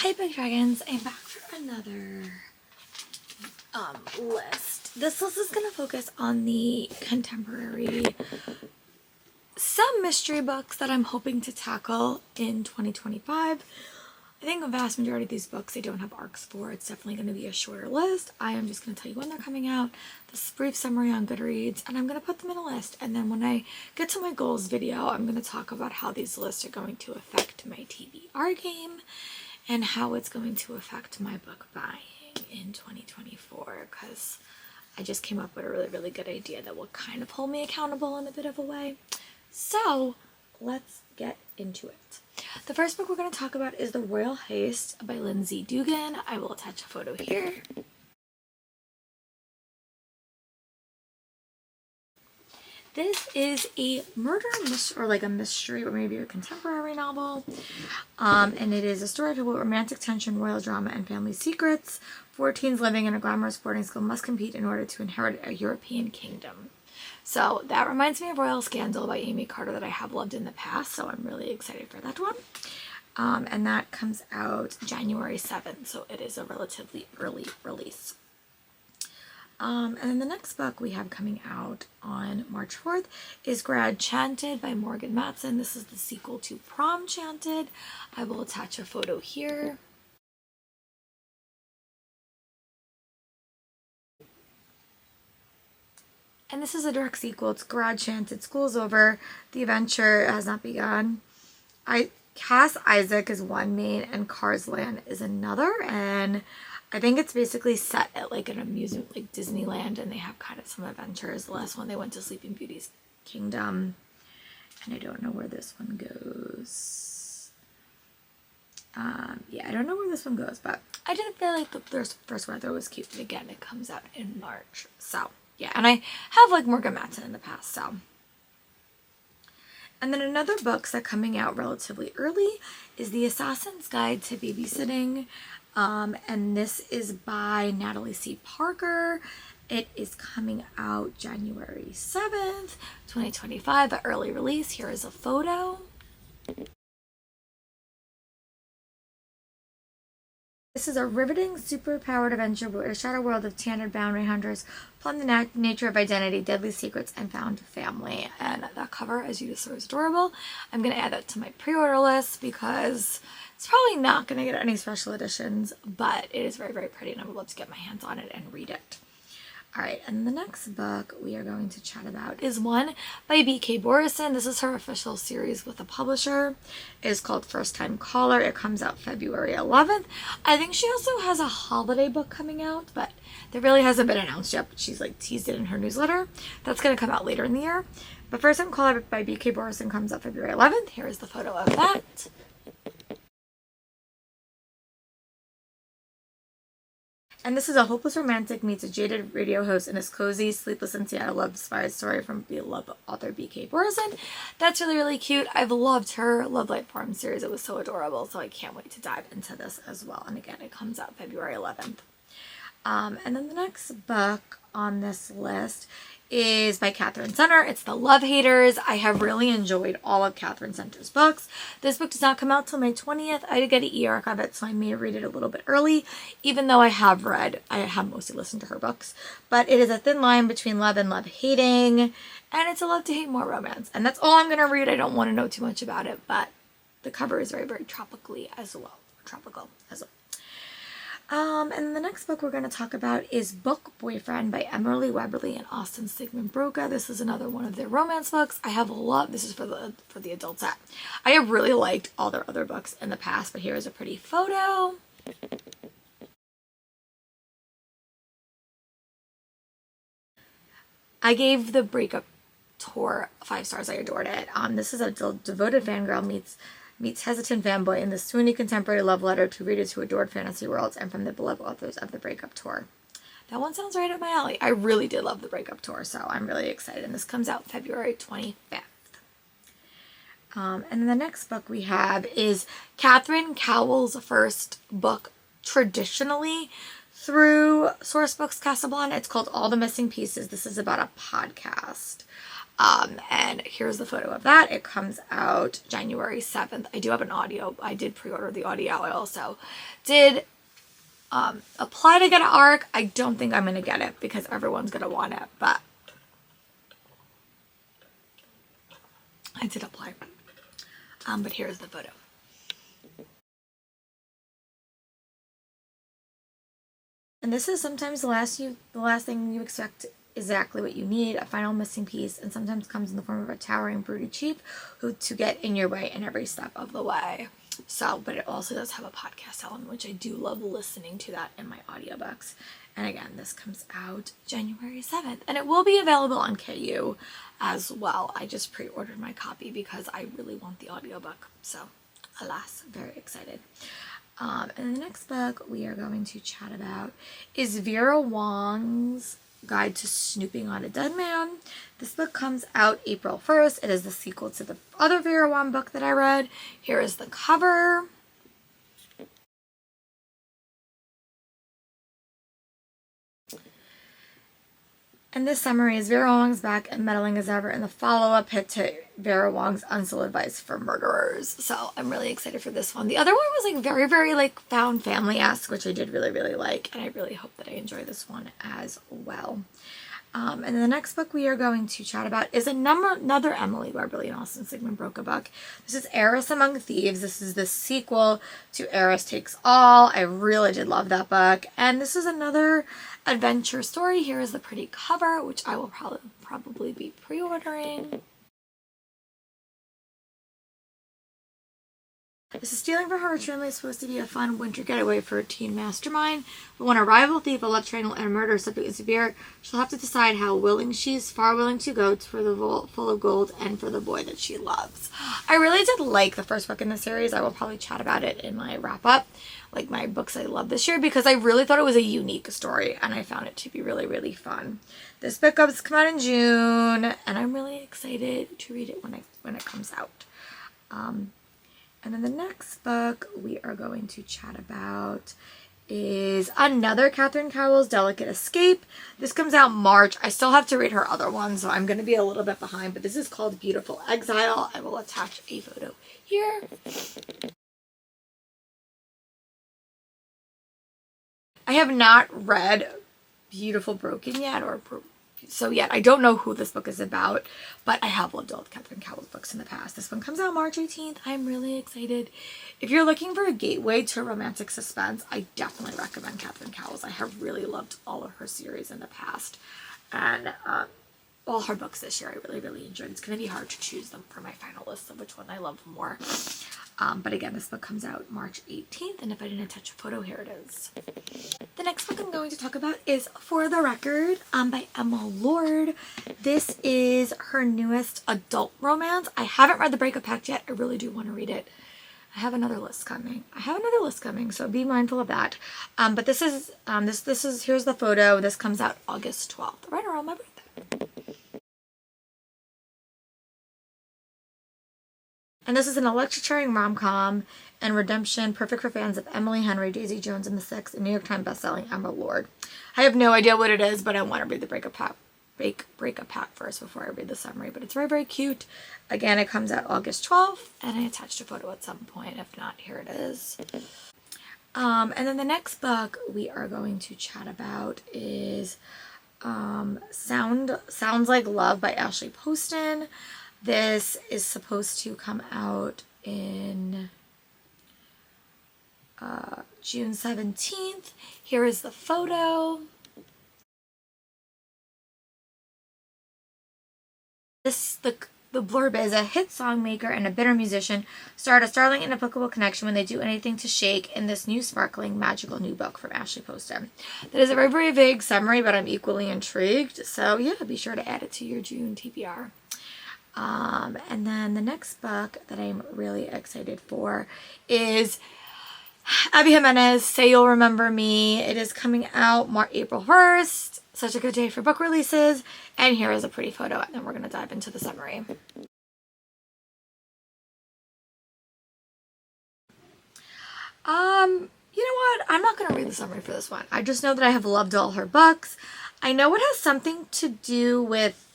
Hi Big Dragons, I'm back for another list. This list is going to focus on the contemporary, some mystery books that I'm hoping to tackle in 2025. I think a vast majority of these books I don't have arcs for. It's definitely going to be a shorter list. I am just going to tell you when they're coming out, this brief summary on Goodreads, and I'm going to put them in a list. And then when I get to my goals video, I'm going to talk about how these lists are going to affect my TBR game and how it's going to affect my book buying in 2024, because I just came up with a really good idea that will kind of hold me accountable in a bit of a way. So let's get into it. The first book we're going to talk about is The Royal Heist by Lindsay Dugan. I will attach a photo here. This is a murder mystery, or like a mystery, or maybe a contemporary novel. And it is a story about romantic tension, royal drama, and family secrets. 4 teens living in a glamorous boarding school must compete in order to inherit a European kingdom. So that reminds me of Royal Scandal by Amy Carter that I have loved in the past, so I'm really excited for that one. And that comes out January 7th, so it is a relatively early release. And then the next book we have coming out on March 4th is Grad Chanted by Morgan Matson. This is the sequel to Prom Chanted. I will attach a photo here. And this is a direct sequel. It's Grad Chanted. School's over. The adventure has not begun. Cass Isaac is one main and Cars Land is another. And I think it's basically set at like an amusement, like Disneyland, and they have kind of some adventures. The last one they went to Sleeping Beauty's Kingdom, and I don't know where this one goes. Yeah, I don't know where this one goes, but I didn't feel like the first one I thought was cute. But again, it comes out in March, so yeah. And I have like Morgan Matson in the past, so. And then another book that's coming out relatively early is The Assassin's Guide to Babysitting. And this is by Natalie C. Parker. It is coming out January 7th, 2025, an early release. Here is a photo. This is a riveting, super-powered adventure where a shadow world of tannered bounty hunters plumb the nature of identity, deadly secrets, and found family. And that cover, as you just saw, is adorable. I'm going to add that to my pre-order list because it's probably not going to get any special editions, but it is very pretty, and I would love to get my hands on it and read it. Alright, and the next book we are going to chat about is one by B.K. Borison. This is her official series with a publisher. It is called First Time Caller. It comes out February 11th. I think she also has a holiday book coming out, but that really hasn't been announced yet, but she's like teased it in her newsletter. That's going to come out later in the year. But First Time Caller by B.K. Borison comes out February 11th. Here is the photo of that. And this is a hopeless romantic meets a jaded radio host in his cozy, sleepless in Seattle love-inspired story from beloved author B.K. Borison. That's really cute. I've loved her Love Light Farm series. It was so adorable, so I can't wait to dive into this as well. And again, it comes out February 11th. And then the next book on this list is by Catherine Center. It's The Love Haters. I have really enjoyed all of Catherine Center's books. This book does not come out till May 20th. I did get an e-arc of it, so I may read it a little bit early, even though I have mostly listened to her books. But it is a thin line between love and love hating, and it's a love to hate more romance. And that's all I'm going to read. I don't want to know too much about it, but the cover is very tropical as well. And the next book we're going to talk about is Book Boyfriend by Emily Weberly and Austin Sigmund Broca. This is another one of their romance books. I have loved, this is for the adult set. I have really liked all their other books in the past, but here is a pretty photo. I gave the breakup tour 5 stars. I adored it. This is a devoted fangirl meets hesitant fanboy in the swoony contemporary love letter to readers who adored fantasy worlds and from the beloved authors of the Breakup Tour. That one sounds right up my alley. I really did love the Breakup Tour, so I'm really excited. And this comes out February 25th. And then the next book we have is Catherine Cowell's first book traditionally through Sourcebooks Casablanca. It's called All the Missing Pieces. This is about a podcast. And here's the photo of that. It comes out January 7th. I do have an audio. I did pre-order the audio. I also did apply to get an ARC. I don't think I'm going to get it because everyone's going to want it, but I did apply. But here's the photo. And this is sometimes the last thing you expect exactly what you need, a final missing piece, and sometimes comes in the form of a towering broody chief to get in your way in every step of the way. So, but it also does have a podcast element, which I do love listening to that in my audiobooks. And again, this comes out January 7th, and it will be available on KU as well. I just pre-ordered my copy because I really want the audiobook. So, alas, very excited. And the next book we are going to chat about is Vera Wong's Guide to Snooping on a Dead Man. This book comes out April 1st. It is the sequel to the other Vera Wong book that I read. Here is the cover. And this summary is Vera Wong's back and meddling as ever in the follow-up hit to Vera Wong's Unsolicited Advice for Murderers. So I'm really excited for this one. The other one was like very, very like found family-esque, which I did really, really like. And I really hope that I enjoy this one as well. And then the next book we are going to chat about is another Emily Barberly and Austin Sigmund Broke a book. This is Heiress Among Thieves. This is the sequel to Heiress Takes All. I really did love that book. And this is another adventure story. Here is the pretty cover, which I will probably be pre-ordering. This is Stealing from Her Eternally is supposed to be a fun winter getaway for a teen mastermind, but when a rival thief, a love triangle, and a murder subject is severe, she'll have to decide how willing she's far willing to go for the vault full of gold and for the boy that she loves. I really did like the first book in the series. I will probably chat about it in my wrap-up, like my books I love this year, because I really thought it was a unique story, and I found it to be really, really fun. This book has come out in June, and I'm really excited to read it when it comes out. And then the next book we are going to chat about is another Catherine Cowell's Delicate Escape. This comes out March. I still have to read her other one, so I'm going to be a little bit behind, but this is called Beautiful Exile. I will attach a photo here. I have not read Beautiful Broken yet, yet. I don't know who this book is about, but I have loved all of Catherine Cowell's books in the past. This one comes out March 18th. I'm really excited. If you're looking for a gateway to romantic suspense, I definitely recommend Catherine Cowell's. I have really loved all of her series in the past, and all her books this year I really, really enjoyed. It's going to be hard to choose them for my final list of which one I love more. But again, this book comes out March 18th, and if I didn't attach a photo, here it is. The next book I'm going to talk about is For the Record by Emma Lord. This is her newest adult romance. I haven't read The Breakup Pact yet. I really do want to read it. I have another list coming. So be mindful of that. But this is here's the photo. This comes out August 12th, right around my birthday. And this is an electioneering rom-com and redemption, perfect for fans of Emily Henry, Daisy Jones and the Six, and New York Times bestselling Emma Lord. I have no idea what it is, but I want to read the breakup pack first before I read the summary. But it's very, very cute. Again, it comes out August 12th, and I attached a photo at some point. If not, here it is. And then the next book we are going to chat about is Sounds Like Love by Ashley Poston. This is supposed to come out in June 17th. Here is the photo. The blurb is a hit song maker and a bitter musician start a startling and applicable connection when they do anything to shake in this new sparkling magical new book from Ashley Poston. That is a very, very vague summary, but I'm equally intrigued. So yeah, be sure to add it to your June TBR. And then the next book that I'm really excited for is Abby Jimenez, Say You'll Remember Me. It is coming out April 1st. Such a good day for book releases. And here is a pretty photo, and then we're going to dive into the summary. You know what? I'm not going to read the summary for this one. I just know that I have loved all her books. I know it has something to do with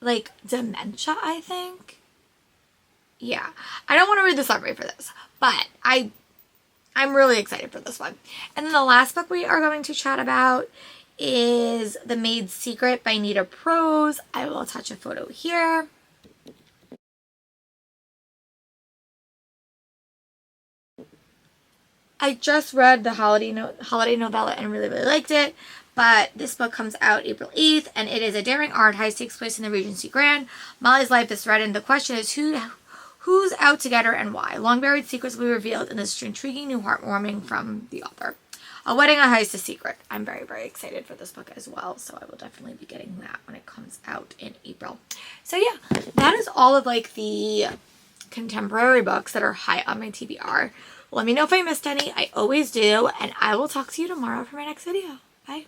like dementia, I think. Yeah, I don't want to read the summary for this, but I'm really excited for this one. And then the last book we are going to chat about is The Maid's Secret by Nita Prose. I will attach a photo here. I just read the holiday novella and really, really liked it. But this book comes out April 8th, and it is a daring art heist, takes place in the Regency Grand. Molly's life is threatened. The question is who's out to get her and why? Long buried secrets will be revealed in this intriguing new heartwarming from the author. A Wedding, a Heist, a Secret. I'm very, very excited for this book as well, so I will definitely be getting that when it comes out in April. So yeah, that is all of like the contemporary books that are high on my TBR. Let me know if I missed any. I always do, and I will talk to you tomorrow for my next video. Bye.